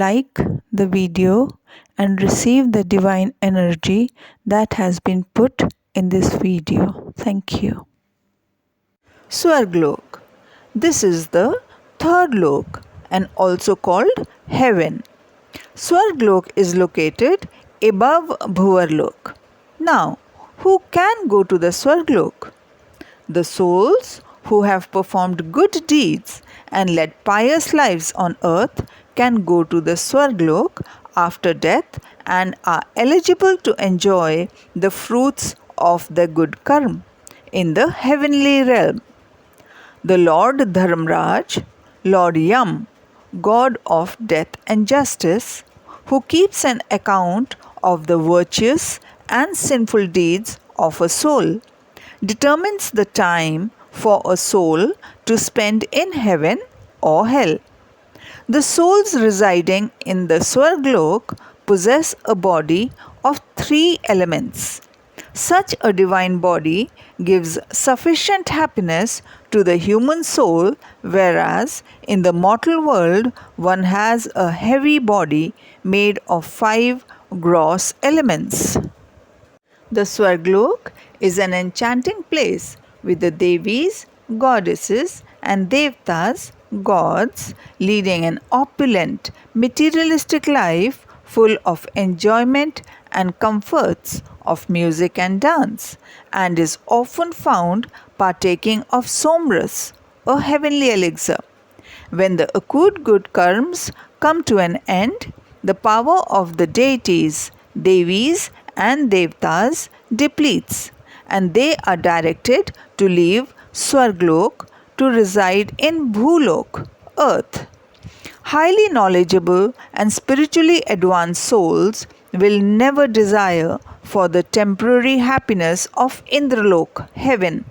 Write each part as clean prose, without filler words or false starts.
like the video and receive the divine energy that has been put in this video. Thank you. Swarglok. This is the third lok and also called heaven. Swarglok is located above Bhuvarlok. Now, who can go to the Swarglok? The souls who have performed good deeds and led pious lives on earth can go to the Swarglok after death and are eligible to enjoy the fruits of their good karma in the heavenly realm. The Lord Dharmraj, Lord Yam, God of death and justice, who keeps an account of the virtuous and sinful deeds of a soul, determines the time for a soul to spend in heaven or hell. The souls residing in the Swarglok possess a body of 3 elements. Such a divine body gives sufficient happiness to the human soul, whereas in the mortal world one has a heavy body made of 5 gross elements. The Swarglok is an enchanting place with the Devis, goddesses, and Devtas, gods, leading an opulent, materialistic life full of enjoyment and comforts of music and dance, and is often found partaking of somras, a heavenly elixir. When the accrued good karmas come to an end, the power of the deities, Devis, and Devtas depletes, and they are directed to leave Swarglok to reside in Bhulok, earth. Highly knowledgeable and spiritually advanced souls will never desire for the temporary happiness of Indralok, heaven,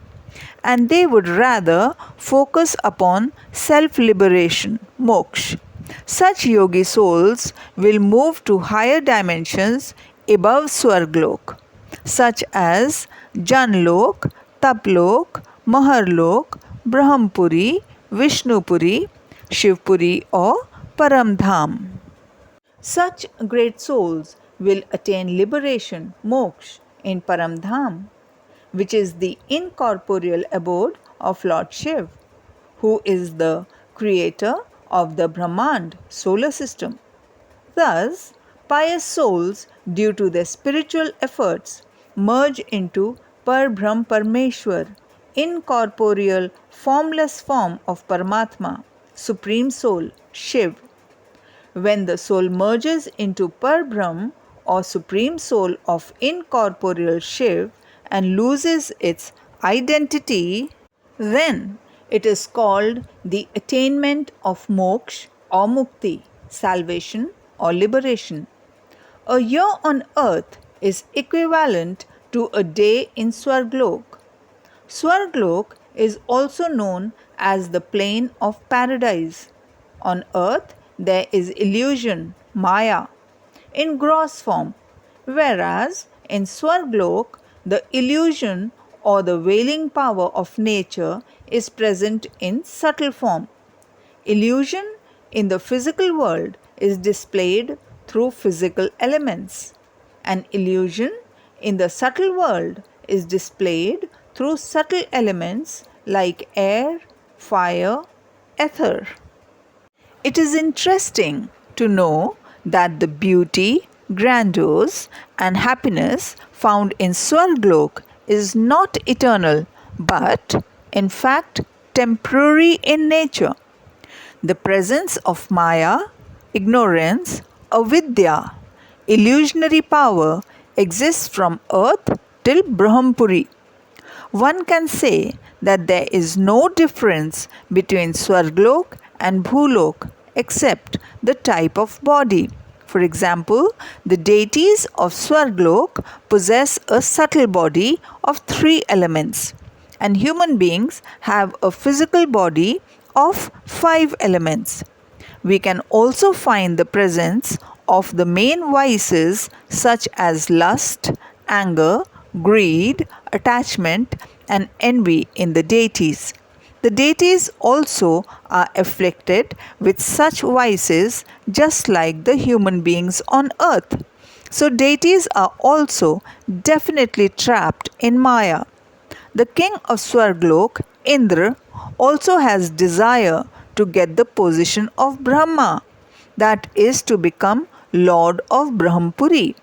and they would rather focus upon self-liberation, moksha. Such yogi souls will move to higher dimensions above Swarglok, such as Janlok, Taplok, Maharlok, Brahmpuri, Vishnupuri, Shivpuri or Paramdham. Such great souls will attain liberation, moksha, in Paramdham, which is the incorporeal abode of Lord Shiv, who is the creator of the Brahmand solar system. Thus, pious souls, due to their spiritual efforts, merge into Parbrahm Parmeshwar, incorporeal, formless form of Paramatma, Supreme Soul, Shiv. When the soul merges into Parbrahm or Supreme Soul of incorporeal Shiv and loses its identity, then it is called the attainment of moksha or mukti, salvation or liberation. A year on earth is equivalent to a day in Swarglok. Swarglok is also known as the plane of paradise. On earth there is illusion, maya, in gross form, whereas in Swarglok the illusion or the veiling power of nature is present in subtle form. Illusion in the physical world is displayed through physical elements. An illusion in the subtle world is displayed through subtle elements like air, fire, ether. It is interesting to know that the beauty, grandeur, and happiness found in Swarglok is not eternal but, in fact, temporary in nature. The presence of Maya, ignorance, avidya, illusionary power exists from earth till Brahmpuri. One can say that there is no difference between Swarglok and Bhulok except the type of body. For example, the deities of Swarglok possess a subtle body of 3 elements, and human beings have a physical body of 5 elements. We can also find the presence of the main vices such as lust, anger, greed, attachment, and envy in the deities. The deities also are afflicted with such vices just like the human beings on earth. So deities are also definitely trapped in Maya. The king of Swarglok, Indra, also has desire to get the position of Brahma, that is to become Lord of Brahmpuri.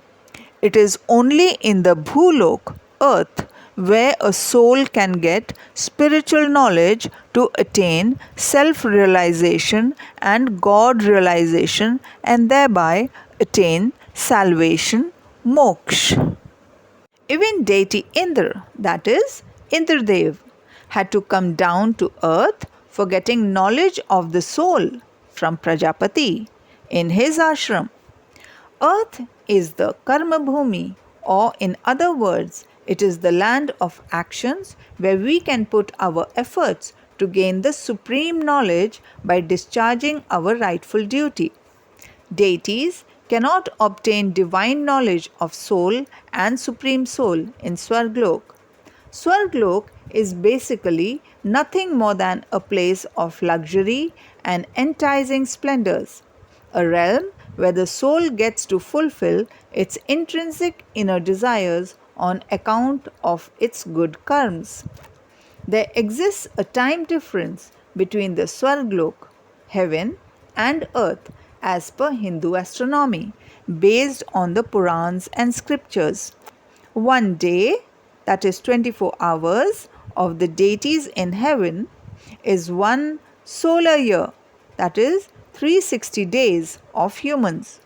It is only in the Bhulok, earth, where a soul can get spiritual knowledge to attain self realization and God realization and thereby attain salvation, moksha. Even deity Indra, that is, Indradev, had to come down to earth for getting knowledge of the soul from Prajapati in his ashram. Earth is the karma bhumi, or in other words, it is the land of actions where we can put our efforts to gain the supreme knowledge by discharging our rightful duty. Deities cannot obtain divine knowledge of soul and supreme soul in Swarglok. Swarglok is basically nothing more than a place of luxury and enticing splendors, a realm where the soul gets to fulfill its intrinsic inner desires on account of its good karmas. There exists a time difference between the Swarglok, heaven, and earth as per Hindu astronomy, based on the Purans and scriptures. One day, that is 24 hours, of the deities in heaven is one solar year, that is 360 days of humans.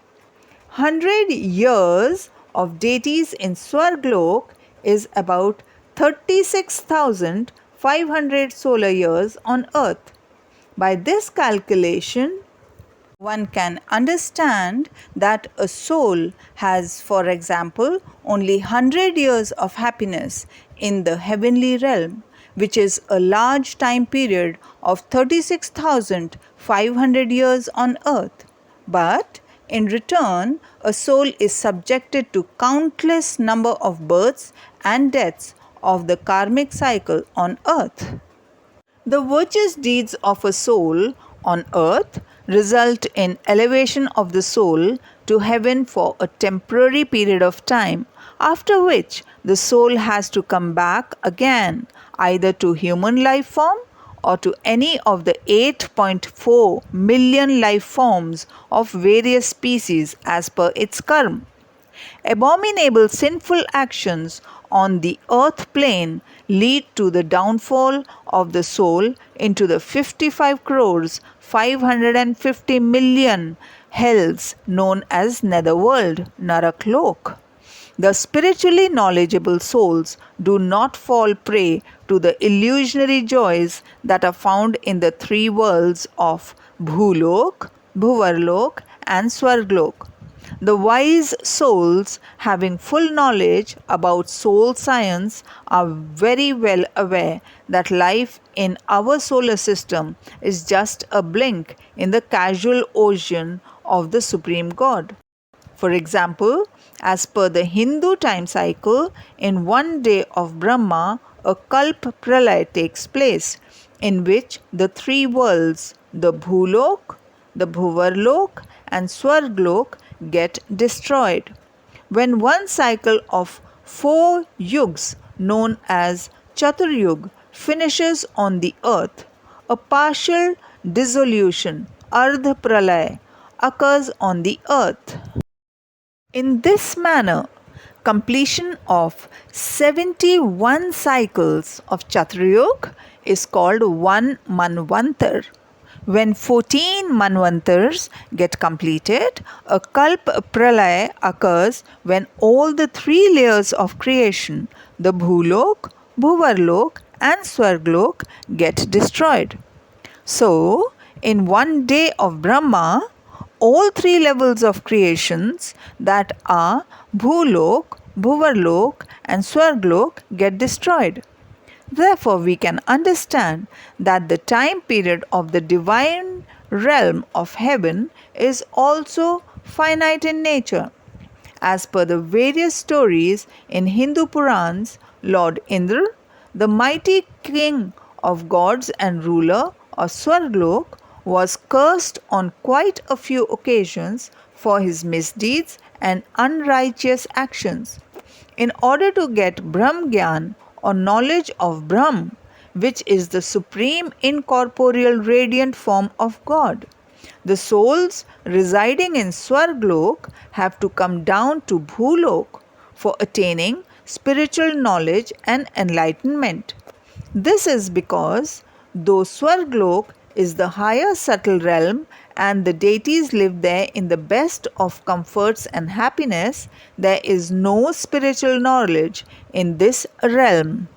100 years of deities in Swarglok is about 36,500 solar years on earth. By this calculation, one can understand that a soul has, for example, only 100 years of happiness in the heavenly realm, which is a large time period of 36,500 years on earth. But in return, a soul is subjected to countless number of births and deaths of the karmic cycle on earth. The virtuous deeds of a soul on earth result in elevation of the soul to heaven for a temporary period of time, after which the soul has to come back again, either to human life form or to any of the 8.4 million life forms of various species as per its karma. Abominable sinful actions on the earth plane lead to the downfall of the soul into the 55 crores 550 million hells known as netherworld, Naraklok. The spiritually knowledgeable souls do not fall prey to the illusionary joys that are found in the three worlds of Bhulok, Bhuvarlok, and Swarglok. The wise souls, having full knowledge about soul science, are very well aware that life in our solar system is just a blink in the casual ocean of the Supreme God. For example, as per the Hindu time cycle, in one day of Brahma, a Kalp Pralay takes place, in which the three worlds, the Bhulok, the Bhuvarlok, and Swarglok, get destroyed. When one cycle of 4 yugs, known as Chaturyug, finishes on the earth, a partial dissolution, Ardha Pralay, occurs on the earth. In this manner, completion of 71 cycles of Chaturyug is called one Manvantar. When 14 Manvantars get completed, a Kalp Pralay occurs when all the three layers of creation, the Bhulok, Bhuvarlok, and Swarglok, get destroyed. So, in one day of Brahma, all three levels of creations, that are Bhulok, Bhuvarlok, and Swarglok, get destroyed. Therefore, we can understand that the time period of the divine realm of heaven is also finite in nature. As per the various stories in Hindu Purans, Lord Indra, the mighty king of gods and ruler or Swarglok, was cursed on quite a few occasions for his misdeeds and unrighteous actions. In order to get Brahm Gyan or knowledge of Brahm, which is the supreme incorporeal radiant form of God, the souls residing in Swarglok have to come down to Bhulok for attaining spiritual knowledge and enlightenment. This is because though Swarglok is the higher subtle realm and the deities live there in the best of comforts and happiness, there is no spiritual knowledge in this realm.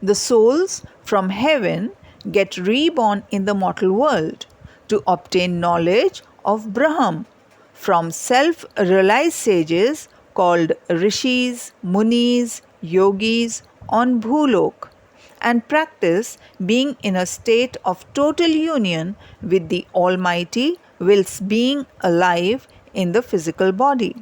The souls from heaven get reborn in the mortal world to obtain knowledge of Brahm from self-realized sages called rishis, munis, yogis on Bhulok and practice being in a state of total union with the Almighty whilst being alive in the physical body.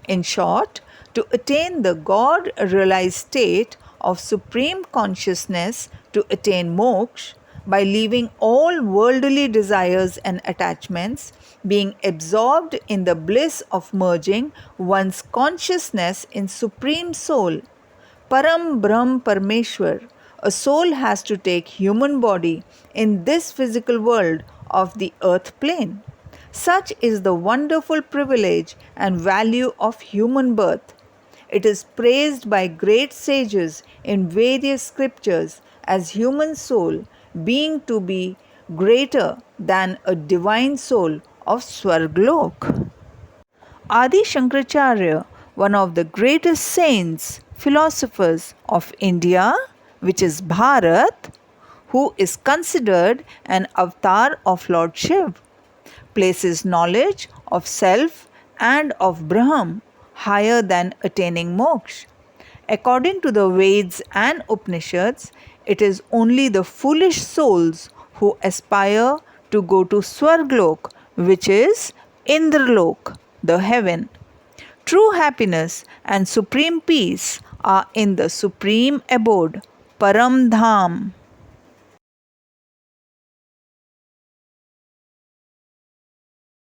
In short, to attain the God realized state of supreme consciousness, to attain moksha by leaving all worldly desires and attachments, being absorbed in the bliss of merging one's consciousness in Supreme Soul, Param Brahm Parmeshwar, a soul has to take human body in this physical world of the earth plane. Such is the wonderful privilege and value of human birth. It is praised by great sages in various scriptures as human soul being to be greater than a divine soul of Swarglok. Adi Shankaracharya, one of the greatest saints, philosophers of India, which is Bharat, who is considered an avatar of Lord Shiv, places knowledge of self and of Brahm higher than attaining moksha. According to the Veds and Upanishads, it is only the foolish souls who aspire to go to Swarglok, which is Indralok, the heaven. True happiness and supreme peace are in the supreme abode, Param Dham.